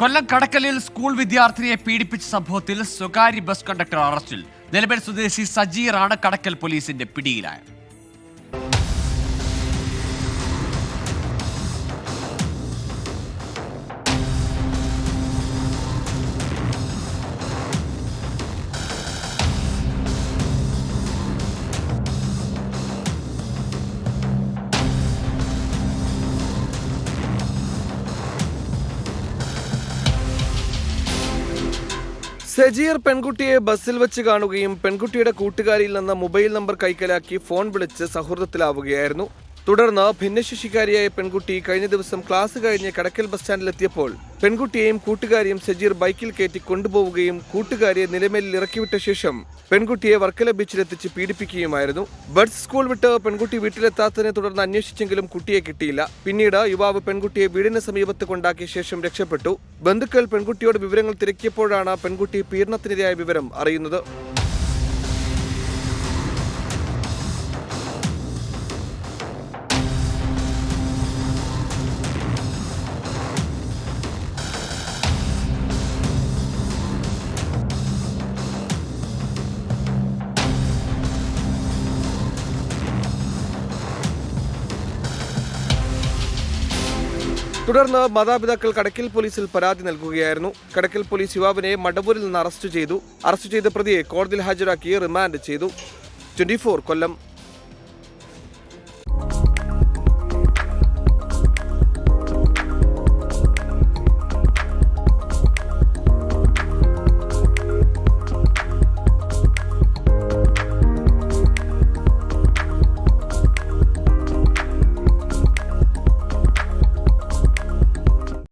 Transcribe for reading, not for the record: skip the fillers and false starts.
കൊല്ലം കടക്കലിൽ school വിദ്യാർത്ഥിനിയെ പീഡിപ്പിച്ച സംഭവത്തിൽ സ്വകാര്യ ബസ് കണ്ടക്ടർ അറസ്റ്റിൽ. നിലമ്പൂർ സ്വദേശി സജീറാണ് കടക്കൽ പോലീസിന്റെ പിടിയിലായത്. സജീർ പെൺകുട്ടിയെ ബസ്സിൽ വെച്ച് കാണുകയും പെൺകുട്ടിയുടെ കൂട്ടുകാരിയിൽ നിന്ന് മൊബൈൽ നമ്പർ കൈക്കലാക്കി ഫോൺ വിളിച്ച് സൗഹൃദത്തിലാവുകയായിരുന്നു. തുടർന്ന് ഭിന്നശേഷിക്കാരിയായ പെൺകുട്ടി കഴിഞ്ഞ ദിവസം ക്ലാസ് കഴിഞ്ഞ് കടക്കൽ ബസ് സ്റ്റാൻഡിലെത്തിയപ്പോൾ പെൺകുട്ടിയെയും കൂട്ടുകാരിയും സജീർ ബൈക്കിൽ കയറ്റി കൊണ്ടുപോവുകയും കൂട്ടുകാരിയെ നിലമേലിൽ ഇറക്കിവിട്ട ശേഷം പെൺകുട്ടിയെ വർക്കല ബീച്ചിലെത്തിച്ച് പീഡിപ്പിക്കുകയുമായിരുന്നു. ബഡ്സ് സ്കൂൾ വിട്ട് പെൺകുട്ടി വീട്ടിലെത്താത്തതിനെ തുടർന്ന് അന്വേഷിച്ചെങ്കിലും കുട്ടിയെ കിട്ടിയില്ല. പിന്നീട് യുവാവ് പെൺകുട്ടിയെ വീടിന് സമീപത്ത് കൊണ്ടാക്കിയ ശേഷം രക്ഷപ്പെട്ടു. ബന്ധുക്കൾ പെൺകുട്ടിയോട് വിവരങ്ങൾ തിരക്കിയപ്പോഴാണ് പെൺകുട്ടി പീഡനത്തിനിരയായ വിവരം അറിയുന്നത്. തുടർന്ന് മാതാപിതാക്കൾ കടക്കൽ പോലീസിൽ പരാതി നൽകുകയായിരുന്നു. കടക്കൽ പോലീസ് യുവാവിനെ മടവൂരിൽ നിന്ന് അറസ്റ്റ് ചെയ്ത പ്രതിയെ കോടതിയിൽ ഹാജരാക്കി റിമാൻഡ് ചെയ്തു. 24 കൊല്ലം.